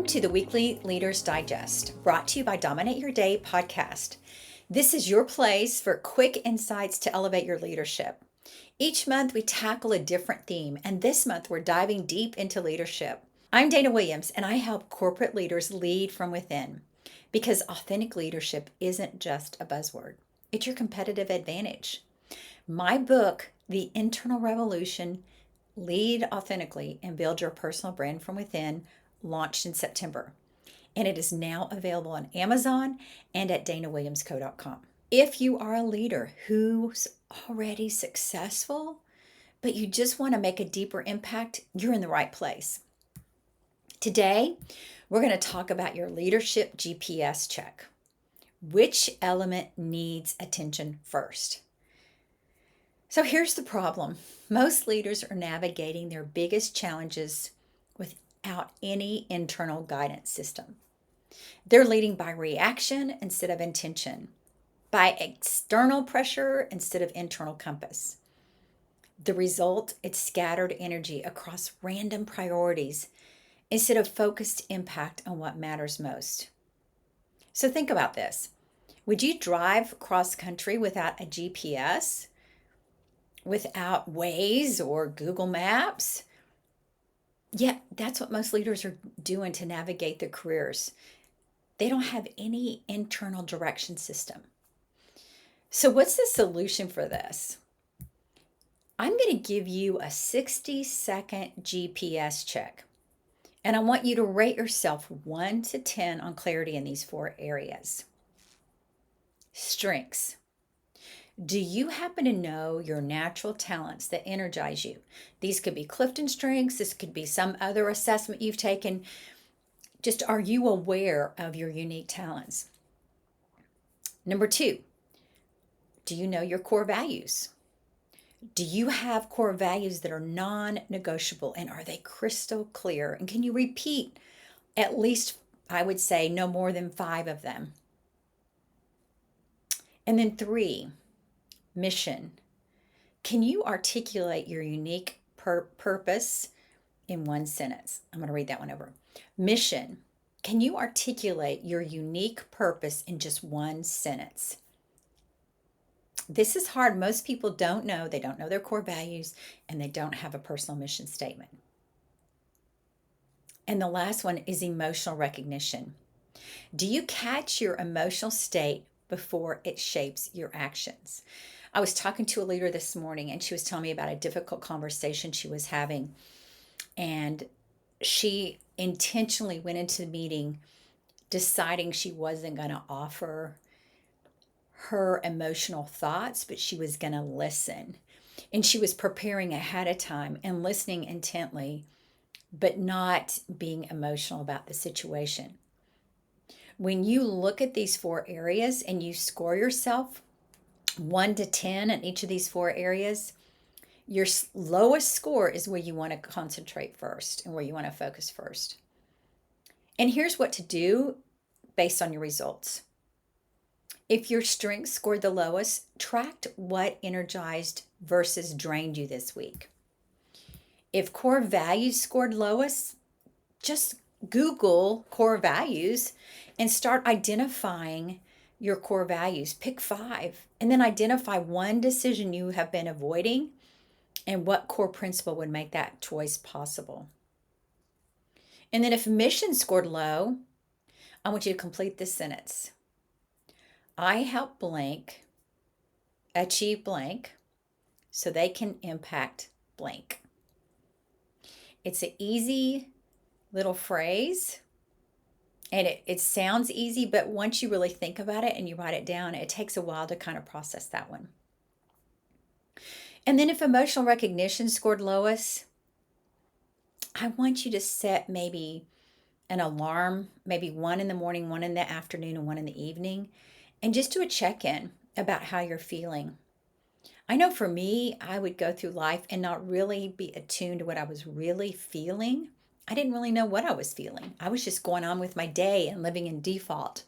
to the Weekly Leaders Digest, brought to you by Dominate Your Day podcast. This is your place for quick insights to elevate your leadership. Each month, we tackle a different theme, and this month, we're diving deep into leadership. I'm Dana Williams, and I help corporate leaders lead from within because authentic leadership isn't just a buzzword, it's your competitive advantage. My book, The Internal Revolution, Lead Authentically and Build Your Personal Brand from Within, launched in September, and it is now available on Amazon and at danawilliamsco.com. If you are a leader who's already successful, but you just want to make a deeper impact, you're in the right place. Today, we're going to talk about your leadership GPS check. Which element needs attention first? So here's the problem. Most leaders are navigating their biggest challenges without any internal guidance system. They're leading by reaction instead of intention, by external pressure instead of internal compass. The result, it's scattered energy across random priorities instead of focused impact on what matters most. So think about this. Would you drive cross country without a GPS? Without Waze or Google Maps? Yeah, that's what most leaders are doing to navigate their careers. They don't have any internal direction system. So what's the solution for this? I'm going to give you a 60-second GPS check. And I want you to rate yourself 1 to 10 on clarity in these 4 areas. Strengths. Do you happen to know your natural talents that energize you? These could be Clifton strengths. This could be some other assessment you've taken. Just, are you aware of your unique talents? Number 2, do you know your core values? Do you have core values that are non-negotiable, and are they crystal clear? And can you repeat at least, I would say, no more than 5 of them? And then 3, mission. Can you articulate your unique purpose in 1 sentence? I'm going to read that one over. Mission. Can you articulate your unique purpose in just 1 sentence? This is hard. Most people don't know. They don't know their core values, and they don't have a personal mission statement. And the last one is emotional recognition. Do you catch your emotional state before it shapes your actions? I was talking to a leader this morning, and she was telling me about a difficult conversation she was having. And she intentionally went into the meeting deciding she wasn't going to offer her emotional thoughts, but she was going to listen. And she was preparing ahead of time and listening intently, but not being emotional about the situation. When you look at these 4 areas and you score yourself 1 to 10 in each of these 4 areas, your lowest score is where you want to concentrate first and where you want to focus first. And here's what to do based on your results. If your strengths scored the lowest, track what energized versus drained you this week. If core values scored lowest, just Google core values and start identifying your core values. Pick 5 and then identify 1 decision you have been avoiding and what core principle would make that choice possible. And then if mission scored low, I want you to complete this sentence. I help blank achieve blank so they can impact blank. It's an easy little phrase, and it sounds easy, but once you really think about it and you write it down, it takes a while to kind of process that one. And then if emotional recognition scored lowest, I want you to set maybe an alarm, maybe 1 in the morning, 1 in the afternoon, and 1 in the evening, and just do a check-in about how you're feeling. I know for me, I would go through life and not really be attuned to what I was really feeling. I didn't really know what I was feeling. I was just going on with my day and living in default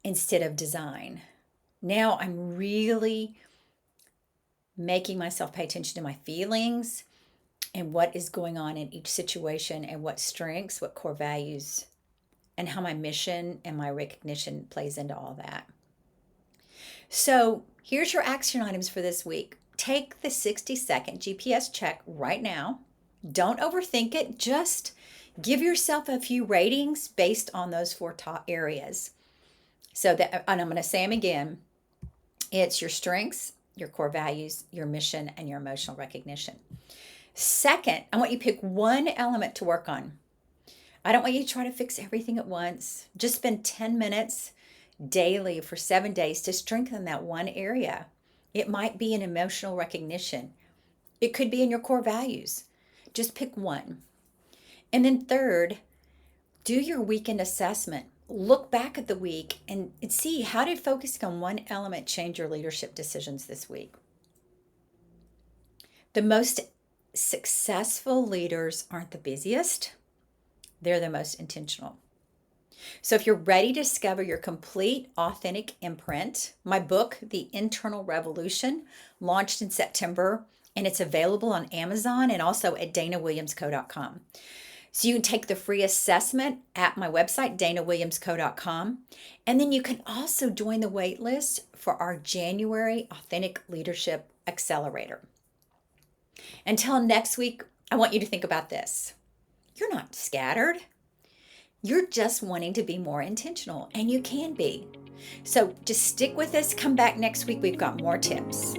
instead of design. Now I'm really making myself pay attention to my feelings and what is going on in each situation and what strengths, what core values and how my mission and my recognition plays into all that. So here's your action items for this week. Take the 60-second GPS check right now. Don't overthink it. Just give yourself a few ratings based on those 4 top areas. So that, and I'm going to say them again. It's your strengths, your core values, your mission, and your emotional recognition. Second, I want you to pick one element to work on. I don't want you to try to fix everything at once. Just spend 10 minutes daily for 7 days to strengthen that one area. It might be an emotional recognition. It could be in your core values. Just pick one. And then third, do your weekend assessment. Look back at the week and see, how did focusing on one element change your leadership decisions this week? The most successful leaders aren't the busiest. They're the most intentional. So if you're ready to discover your complete authentic imprint, my book, The Internal Revolution, launched in September, and it's available on Amazon and also at danawilliamsco.com. So you can take the free assessment at my website, danawilliamsco.com. And then you can also join the wait list for our January Authentic Leadership Accelerator. Until next week, I want you to think about this. You're not scattered. You're just wanting to be more intentional, and you can be. So just stick with us. Come back next week. We've got more tips.